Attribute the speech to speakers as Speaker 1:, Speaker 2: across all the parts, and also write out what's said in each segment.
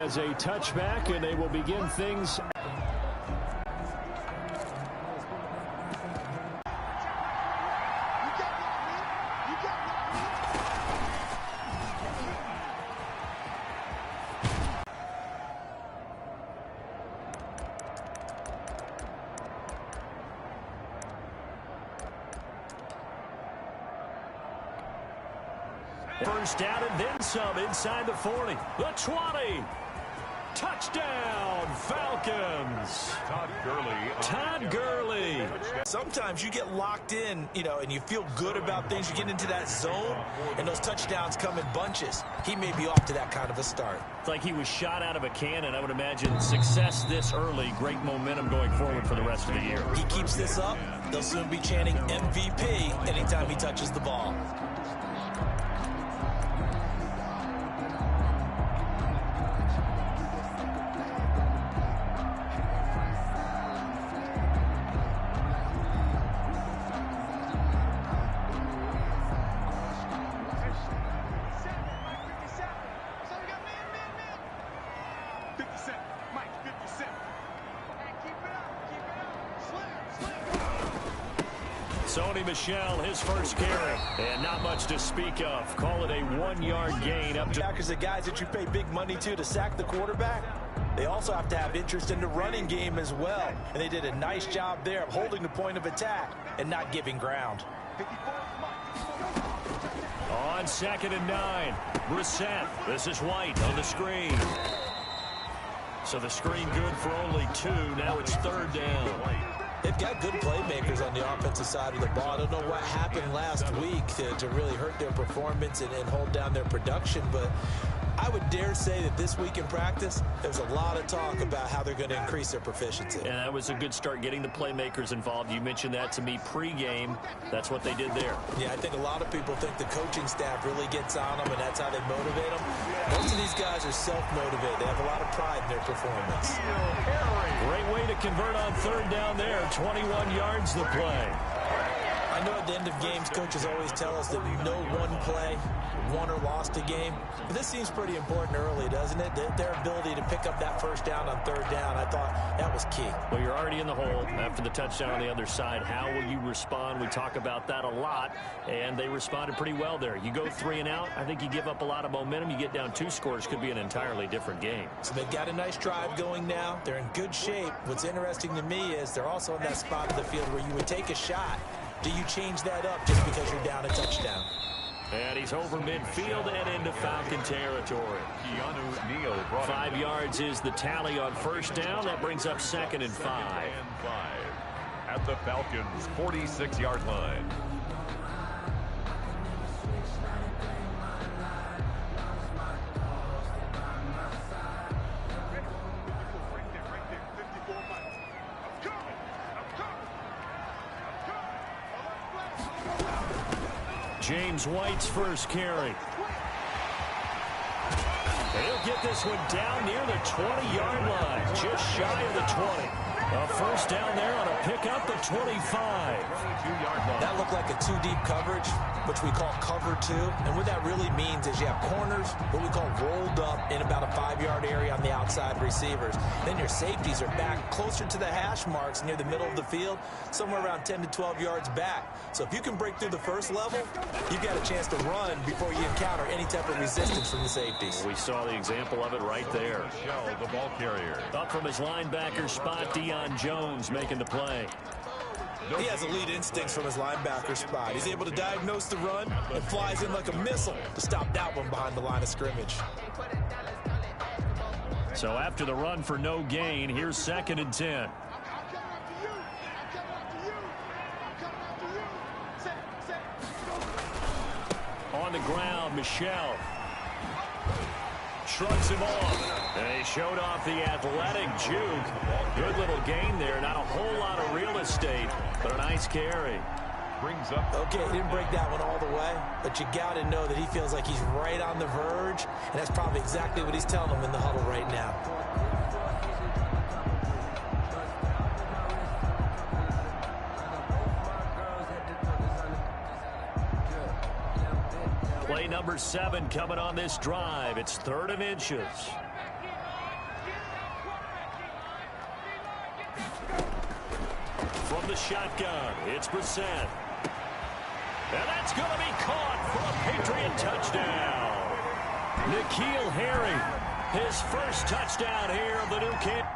Speaker 1: As a touchback, and they will begin things. First down and then some inside the 40. The 20. Touchdown, Falcons. Todd Gurley.
Speaker 2: Sometimes you get locked in, and you feel good about things. You get into that zone, and those touchdowns come in bunches. He may be off to that kind of a start.
Speaker 1: It's like he was shot out of a cannon. I would imagine success this early, great momentum going forward for the rest of the year.
Speaker 2: He keeps this up, they'll soon be chanting MVP anytime he touches the ball.
Speaker 1: Sony Michel, his first carry, and not much to speak of. Call it a 1-yard gain up to.
Speaker 2: Backers, the guys that you pay big money to sack the quarterback, they also have to have interest in the running game as well. And they did a nice job there of holding the point of attack and not giving ground.
Speaker 1: On 2nd and 9, Brissett. This is White on the screen. So the screen good for only 2. Now it's 3rd down.
Speaker 2: They've got good playmakers on the offensive side of the ball. I don't know what happened last week to really hurt their performance and hold down their production, but I would dare say that this week in practice, there's a lot of talk about how they're going to increase their proficiency.
Speaker 1: And that was a good start, getting the playmakers involved. You mentioned that to me pregame. That's what they did there.
Speaker 2: Yeah, I think a lot of people think the coaching staff really gets on them, and that's how they motivate them. Most of these guys are self-motivated. They have a lot of pride in their performance.
Speaker 1: Great way to convert on 3rd down there. 21 yards the play.
Speaker 2: I know at the end of games, coaches always tell us that no one play won or lost a game. But this seems pretty important early, doesn't it? Their ability to pick up that first down on 3rd down, I thought that was key.
Speaker 1: Well, you're already in the hole after the touchdown on the other side. How will you respond? We talk about that a lot, and they responded pretty well there. You go 3 and out, I think you give up a lot of momentum. You get down 2 scores, could be an entirely different game.
Speaker 2: So they've got a nice drive going now. They're in good shape. What's interesting to me is they're also in that spot of the field where you would take a shot. Do you change that up just because you're down a touchdown?
Speaker 1: And he's over midfield and into Falcon territory. 5 yards is the tally on 1st down. That brings up 2nd and 5.
Speaker 3: At the Falcons' 46-yard line.
Speaker 1: James White's first carry. He'll get this one down near the 20-yard line, just shy of the 20. A first down there on a pickup, the 25.
Speaker 2: That looked like a 2-deep coverage, which we call cover 2. And what that really means is you have corners, what we call rolled up in about a 5-yard area on the outside receivers. Then your safeties are back closer to the hash marks near the middle of the field, somewhere around 10 to 12 yards back. So if you can break through the first level, you've got a chance to run before you encounter any type of resistance from the safeties.
Speaker 1: We saw the example of it right there.
Speaker 3: The ball carrier.
Speaker 1: Up from his linebacker spot, Deion Jones making the play.
Speaker 2: He has elite instincts from his linebacker spot. He's able to diagnose the run and flies in like a missile to stop that one behind the line of scrimmage.
Speaker 1: So after the run for no gain, here's 2nd and 10. On the ground, Michel shrugs him off. And he showed off the athletic juke. Good little gain there. Not a whole lot of real estate, but a nice carry.
Speaker 3: Brings up.
Speaker 2: Okay, he didn't break that one all the way, but you got to know that he feels like he's right on the verge, and that's probably exactly what he's telling them in the huddle right now.
Speaker 1: Play number 7 coming on this drive. It's 3rd and inches. From the shotgun, it's Brissett. And that's going to be caught for a Patriot touchdown. N'Keal Harry, his first touchdown here of the new camp.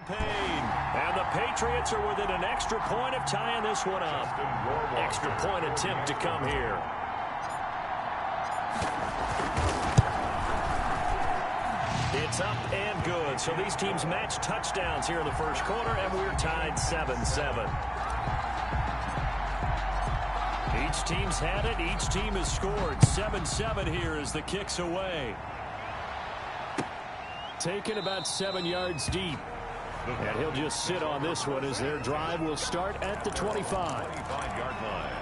Speaker 1: And the Patriots are within an extra point of tying this one up. Extra point attempt to come here. It's up and good. So these teams match touchdowns here in the first quarter, and we're tied 7-7. Each team's had it. Each team has scored. 7-7 here as the kick's away. Taken about 7 yards deep. And he'll just sit on this one as their drive will start at the 25.
Speaker 3: 25-yard line.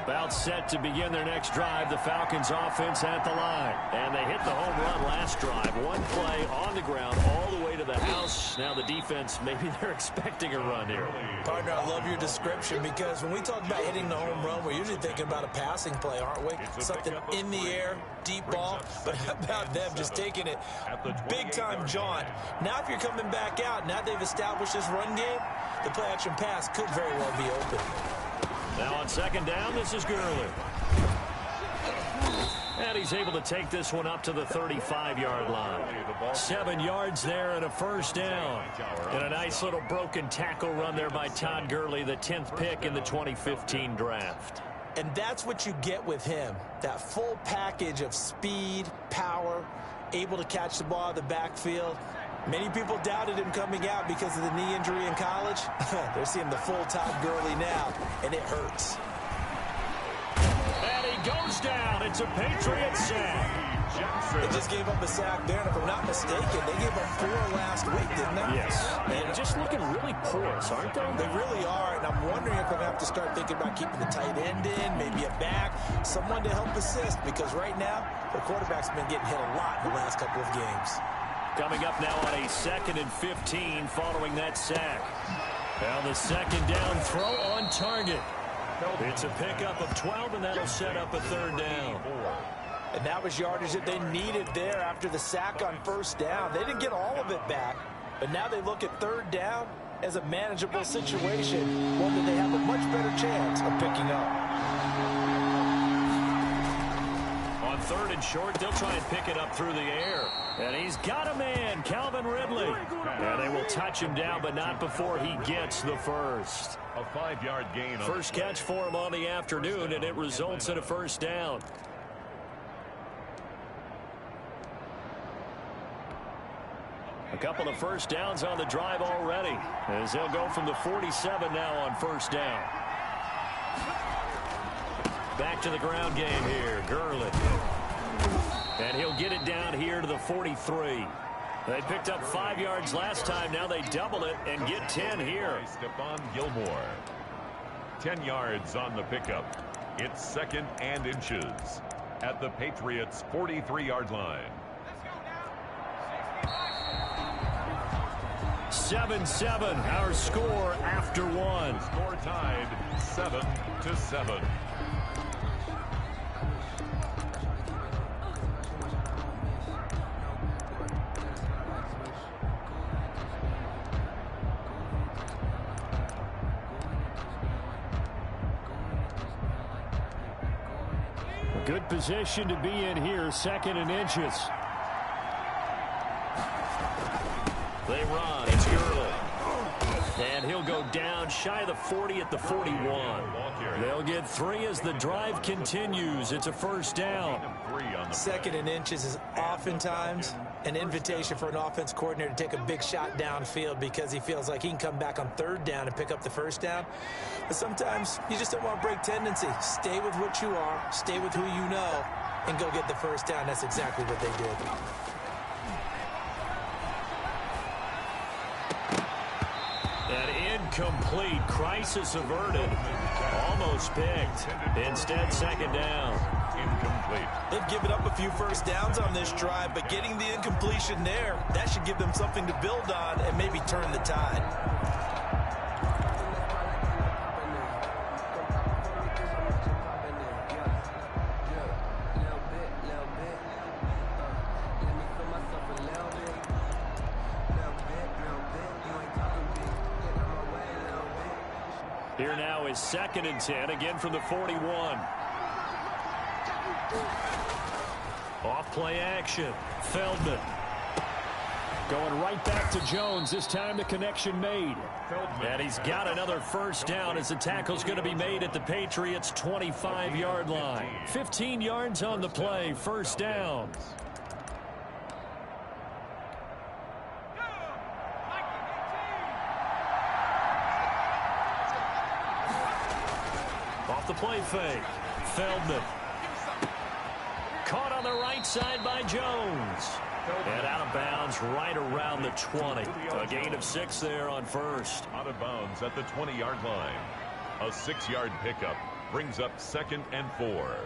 Speaker 1: About set to begin their next drive. The Falcons offense at the line. And they hit the home run last drive. One play on the ground all the way to the house. Now the defense, maybe they're expecting a run here.
Speaker 2: Partner, I love your description because when we talk about hitting the home run, we're usually thinking about a passing play, aren't we? Something in the air, deep ball. But how about them just taking it big-time jaunt? Now if you're coming back out, now they've established this run game, the play-action pass could very well be open.
Speaker 1: Now on second down, this is Gurley. And he's able to take this one up to the 35-yard line. 7 yards there and a first down. And a nice little broken tackle run there by Todd Gurley, the 10th pick in the 2015 draft.
Speaker 2: And that's what you get with him, that full package of speed, power, able to catch the ball out of the backfield. Many people doubted him coming out because of the knee injury in college. They're seeing the full Todd Gurley now, and it hurts.
Speaker 1: And he goes down. It's a Patriot sack.
Speaker 2: They just gave up a sack there, and if I'm not mistaken, they gave up 4 last week, didn't they?
Speaker 1: Yes. And just looking really porous, aren't they?
Speaker 2: They really are, and I'm wondering if I'm going to have to start thinking about keeping the tight end in, maybe a back, someone to help assist, because right now, the quarterback's been getting hit a lot in the last couple of games.
Speaker 1: Coming up now on a 2nd and 15 following that sack. Now the second down throw on target. It's a pickup of 12, and that'll set up a 3rd down.
Speaker 2: And that was yardage that they needed there after the sack on first down. They didn't get all of it back, but now they look at 3rd down as a manageable situation, one that they have a much better chance of picking up.
Speaker 1: On 3rd and short, they'll try and pick it up through the air. And he's got a man, Calvin Ridley. And they will touch him down, but not before he gets the first.
Speaker 3: A 5-yard gain.
Speaker 1: First catch for him on the afternoon, and it results in a first down. A couple of first downs on the drive already, as they'll go from the 47 now on first down. Back to the ground game here, Gurley. And he'll get it down here to the 43. They picked up 5 yards last time. Now they double it and get 10 here.
Speaker 3: Stephon Gilmore. 10 yards on the pickup. It's 2nd and inches at the Patriots' 43-yard line.
Speaker 1: 7-7, our score after one.
Speaker 3: Score tied 7-7.
Speaker 1: Good position to be in here, 2nd and inches. They run. It's Gurley. And he'll go down shy of the 40 at the 41. They'll get 3 as the drive continues. It's a first down.
Speaker 2: 2nd and inches is oftentimes an invitation for an offense coordinator to take a big shot downfield because he feels like he can come back on 3rd down and pick up the first down. But sometimes you just don't want to break tendency. Stay with what you are, stay with who you know, and go get the first down. That's exactly what they did.
Speaker 1: An incomplete, crisis averted, almost picked. Instead, 2nd down.
Speaker 3: Incomplete.
Speaker 2: They've given up a few first downs on this drive, but getting the incompletion there, that should give them something to build on and maybe turn the tide.
Speaker 1: Here now is 2nd and 10, again from the 41. Off play action. Feldman. Going right back to Jones. This time the connection made. And he's got another first down as the tackle's going to be made at the Patriots' 25-yard line. 15 yards on the play. First down. Off the play fake. Feldman. Caught on the right side by Jones. And out of bounds right around the 20. A gain of 6 there on first.
Speaker 3: Out of bounds at the 20-yard line. A 6-yard pickup brings up 2nd and 4.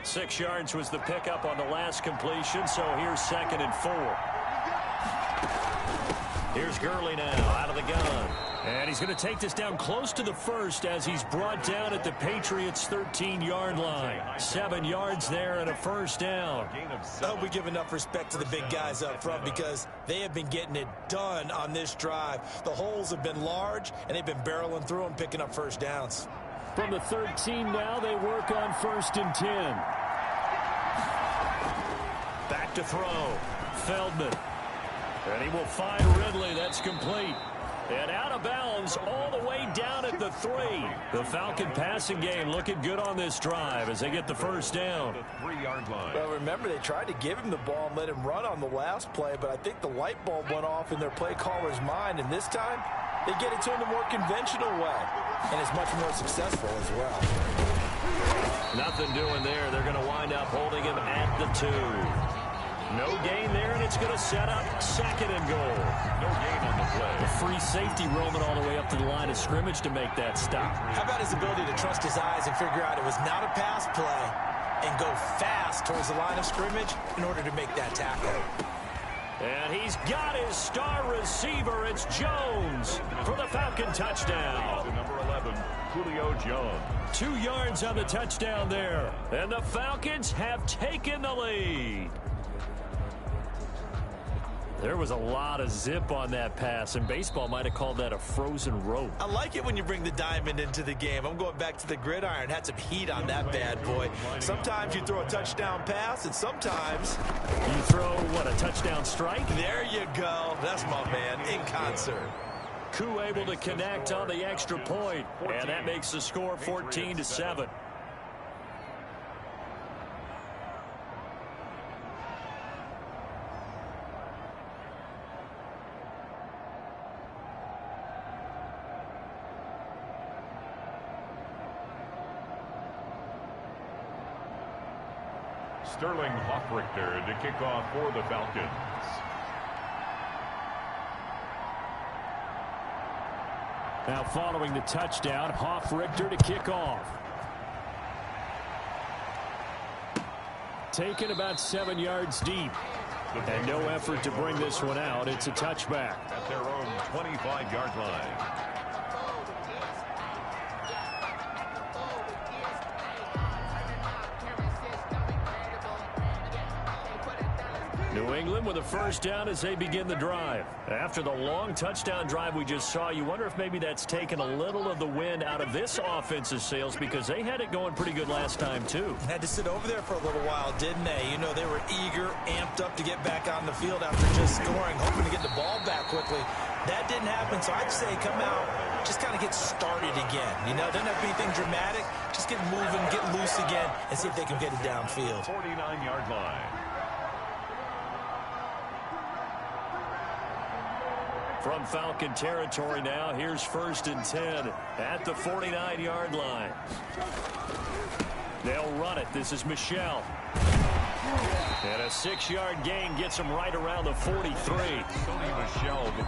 Speaker 1: 6 yards was the pickup on the last completion, so here's 2nd and 4. Here's Gurley now out of the gun. And he's going to take this down close to the first as he's brought down at the Patriots' 13-yard line. 7 yards there and a first down.
Speaker 2: I hope we give enough respect to the big guys up front because they have been getting it done on this drive. The holes have been large, and they've been barreling through them, picking up first downs.
Speaker 1: From the 13 now, they work on 1st and 10. Back to throw. Feldman. And he will find Ridley. That's complete. And out of bounds all the way down at the 3. The Falcon passing game looking good on this drive as they get the first down.
Speaker 3: The 3-yard line.
Speaker 2: Well, remember, they tried to give him the ball and let him run on the last play, but I think the light bulb went off in their play caller's mind, and this time they get it to him the more conventional way, and it's much more successful as well.
Speaker 1: Nothing doing there. They're going to wind up holding him at the 2. No gain there, and it's going to set up 2nd and goal.
Speaker 3: No gain on the play.
Speaker 1: A free safety roaming all the way up to the line of scrimmage to make that stop.
Speaker 2: How about his ability to trust his eyes and figure out it was not a pass play and go fast towards the line of scrimmage in order to make that tackle.
Speaker 1: And he's got his star receiver. It's Jones for the Falcon touchdown.
Speaker 3: To number 11, Julio Jones.
Speaker 1: 2 yards on the touchdown there. And the Falcons have taken the lead. There was a lot of zip on that pass, and baseball might have called that a frozen rope.
Speaker 2: I like it when you bring the diamond into the game. I'm going back to the gridiron. Had some heat on that bad boy. Sometimes you throw a touchdown pass, and sometimes
Speaker 1: you throw, what, a touchdown strike?
Speaker 2: There you go. That's my man, in concert.
Speaker 1: Koo able to connect on the extra point, and that makes the score 14-7.
Speaker 3: Sterling Hoffrichter to kick off for the Falcons.
Speaker 1: Now following the touchdown, Hoffrichter to kick off. Taken about 7 yards deep. And no effort to bring this one out. It's a touchback.
Speaker 3: At their own 25-yard line.
Speaker 1: New New England with a first down as they begin the drive. After the long touchdown drive we just saw, you wonder if maybe that's taken a little of the wind out of this offense's sails because they had it going pretty good last time too.
Speaker 2: Had to sit over there for a little while, didn't they? You know, they were eager, amped up to get back on the field after just scoring, hoping to get the ball back quickly. That didn't happen, so I'd say come out, just kind of get started again. You know, doesn't have to be anything dramatic. Just get moving, get loose again, and see if they can get it downfield.
Speaker 3: 49-yard line.
Speaker 1: From Falcon territory now, here's 1st and 10 at the 49-yard line. They'll run it. This is Michel. And a 6-yard gain gets him right around the 43.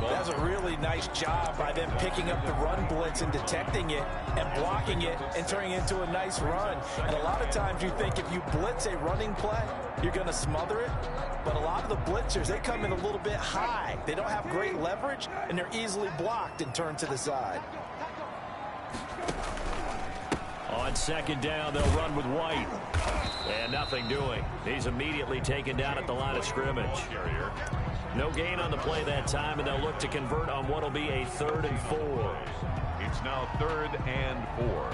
Speaker 2: That's a really nice job by them picking up the run blitz and detecting it and blocking it and turning it into a nice run. And a lot of times you think if you blitz a running play, you're going to smother it. But a lot of the blitzers, they come in a little bit high. They don't have great leverage, and they're easily blocked and turned to the side.
Speaker 1: On 2nd down, they'll run with White. And nothing doing. He's immediately taken down at the line of scrimmage. No gain on the play that time, and they'll look to convert on what will be a 3rd and 4.
Speaker 3: It's now 3rd and 4.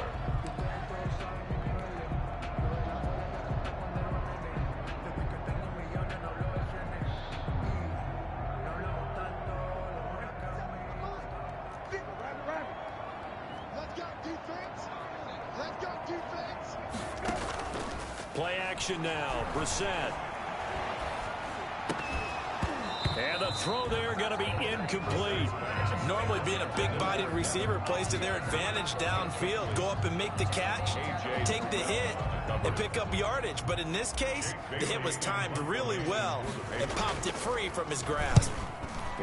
Speaker 1: Play action now. Brissett. And the throw there going to be incomplete.
Speaker 2: Normally being a big-bodied receiver plays to their advantage downfield. Go up and make the catch, take the hit, and pick up yardage. But in this case, the hit was timed really well and popped it free from his grasp.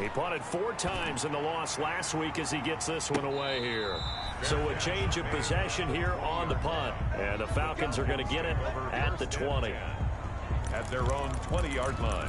Speaker 1: He punted 4 times in the loss last week as he gets this one away here. So a change of possession here on the punt. And the Falcons are going to get it at the 20.
Speaker 3: At their own 20-yard line.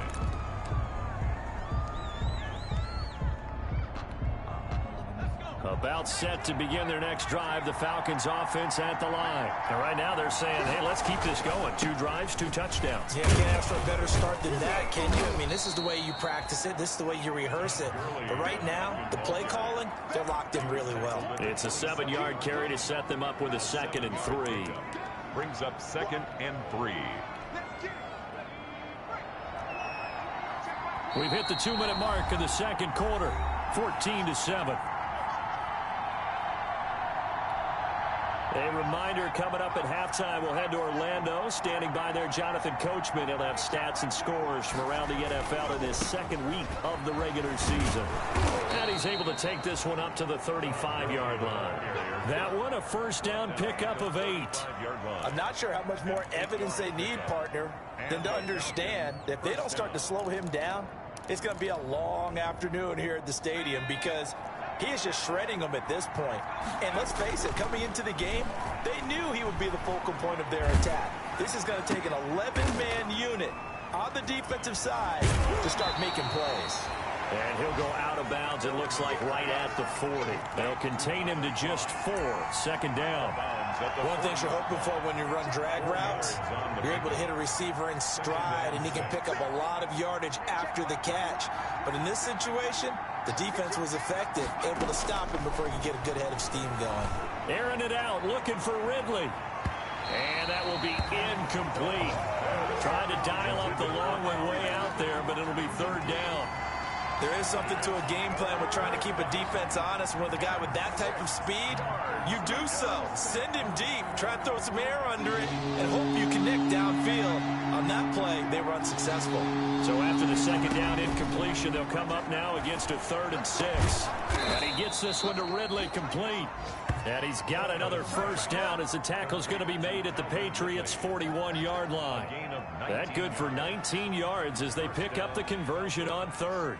Speaker 1: About set to begin their next drive, the Falcons offense at the line. And right now they're saying, hey, let's keep this going. 2 drives, 2 touchdowns.
Speaker 2: Yeah, you can't ask for a better start than that, can you? I mean, this is the way you practice it. This is the way you rehearse it. But right now, the play calling, they're locked in really well.
Speaker 1: It's a 7-yard carry to set them up with a 2nd and 3.
Speaker 3: Brings up 2nd and 3.
Speaker 1: We've hit the 2-minute mark of the 2nd quarter. 14-7. A reminder coming up at halftime. We'll head to Orlando. Standing by there, Jonathan Coachman. He'll have stats and scores from around the NFL in this 2nd week of the regular season. And he's able to take this one up to the 35-yard line. That one, a first down pickup of 8.
Speaker 2: I'm not sure how much more evidence they need, partner, than to understand that if they don't start to slow him down, it's going to be a long afternoon here at the stadium because he is just shredding them at this point. And let's face it, coming into the game, they knew he would be the focal point of their attack. This is going to take an 11-man unit on the defensive side to start making plays.
Speaker 1: And he'll go out of bounds, it looks like, right at the 40. They'll contain him to just 4. 2nd down.
Speaker 2: One thing you're hoping for when you run drag routes, you're able to hit a receiver in stride, and he can pick up a lot of yardage after the catch. But in this situation, the defense was effective, able to stop him before he could get a good head of steam going.
Speaker 1: Airing it out, looking for Ridley. And that will be incomplete. Trying to dial up the long one way out there, but it'll be 3rd down.
Speaker 2: There is something to a game plan with trying to keep a defense honest. When the guy with that type of speed, you do so. Send him deep, try to throw some air under it, and hope you connect downfield. On that play, they were unsuccessful.
Speaker 1: So after the 2nd down incompletion, they'll come up now against a 3rd and 6. And he gets this one to Ridley complete. And he's got another first down as the tackle's going to be made at the Patriots' 41-yard line. That good for 19 yards as they pick up the conversion on 3rd.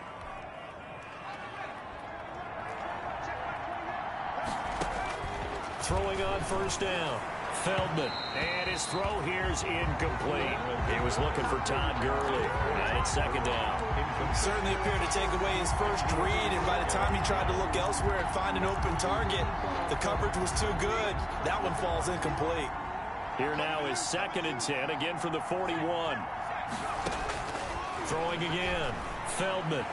Speaker 1: Throwing on first down. Feldman. And his throw here's incomplete. He was looking for Todd Gurley. And it's 2nd down.
Speaker 2: Certainly appeared to take away his first read, and by the time he tried to look elsewhere and find an open target, the coverage was too good. That one falls incomplete.
Speaker 1: Here now is 2nd and 10, again from the 41. Throwing again. Feldman.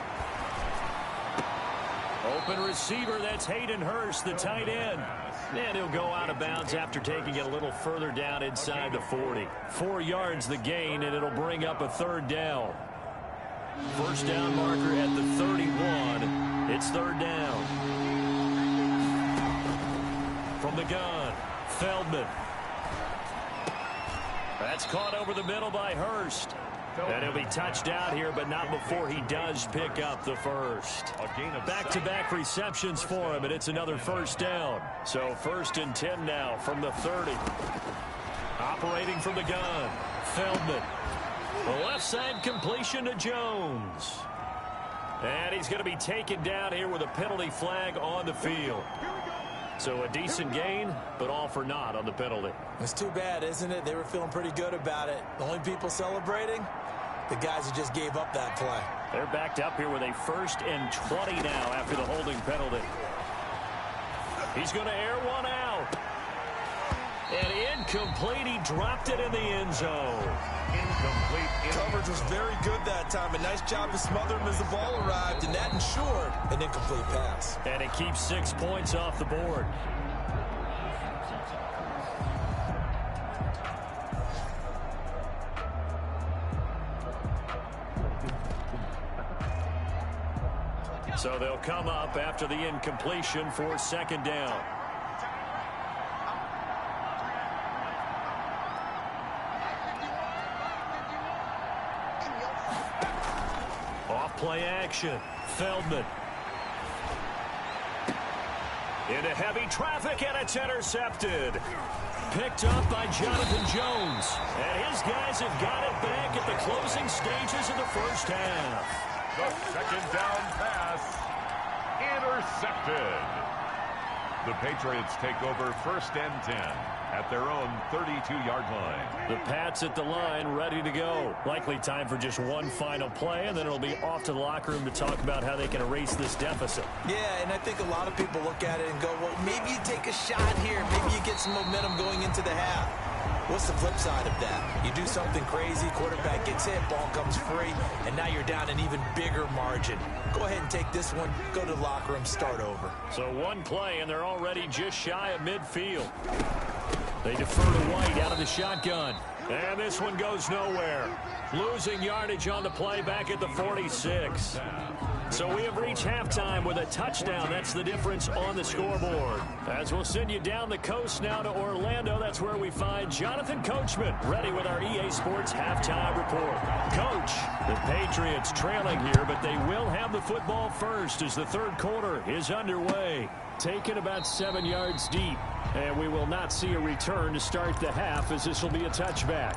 Speaker 1: Open receiver, that's Hayden Hurst, the tight end. And he'll go out of bounds after taking it a little further down inside the 40. 4 yards the gain, and it'll bring up a third down. First down marker at the 31. It's third down. From the gun, Feldman. That's caught over the middle by Hurst. And he'll be touched out here, but not before he does pick up the first. Back-to-back receptions for him, and it's another first down. So 1st and 10 now from the 30. Operating from the gun, Feldman. The left side completion to Jones. And he's going to be taken down here with a penalty flag on the field. So a decent gain, but all for naught on the penalty.
Speaker 2: It's too bad, isn't it? They were feeling pretty good about it. The only people celebrating, the guys who just gave up that play.
Speaker 1: They're backed up here with a 1st and 20 now after the holding penalty. He's going to air one out. And incomplete. He dropped it in the end zone.
Speaker 3: Incomplete.
Speaker 2: Coverage was very good that time. A nice job to smother him as the ball arrived, and that ensured an incomplete pass.
Speaker 1: And it keeps 6 points off the board. So they'll come up after the incompletion for 2nd down. Play action. Feldman. Into heavy traffic, and it's intercepted. Picked up by Jonathan Jones. And his guys have got it back at the closing stages of the first half.
Speaker 3: The 2nd down pass. Intercepted. The Patriots take over 1st and 10 at their own 32-yard line.
Speaker 1: The Pats at the line, ready to go. Likely time for just one final play, and then it'll be off to the locker room to talk about how they can erase this deficit.
Speaker 2: Yeah, and I think a lot of people look at it and go, well, maybe you take a shot here. Maybe you get some momentum going into the half. What's the flip side of that? You do something crazy, quarterback gets hit, ball comes free, and now you're down an even bigger margin. Go ahead and take this one, go to the locker room, start over.
Speaker 1: So one play, and they're already just shy of midfield. They defer to White out of the shotgun. And this one goes nowhere. Losing yardage on the play back at the 46. So we have reached halftime with a touchdown. That's the difference on the scoreboard. As we'll send you down the coast now to Orlando, that's where we find Jonathan Coachman, ready with our EA Sports halftime report. Coach, the Patriots trailing here, but they will have the football first as the 3rd quarter is underway. Taken about 7 yards deep, and we will not see a return to start the half as this will be a touchback.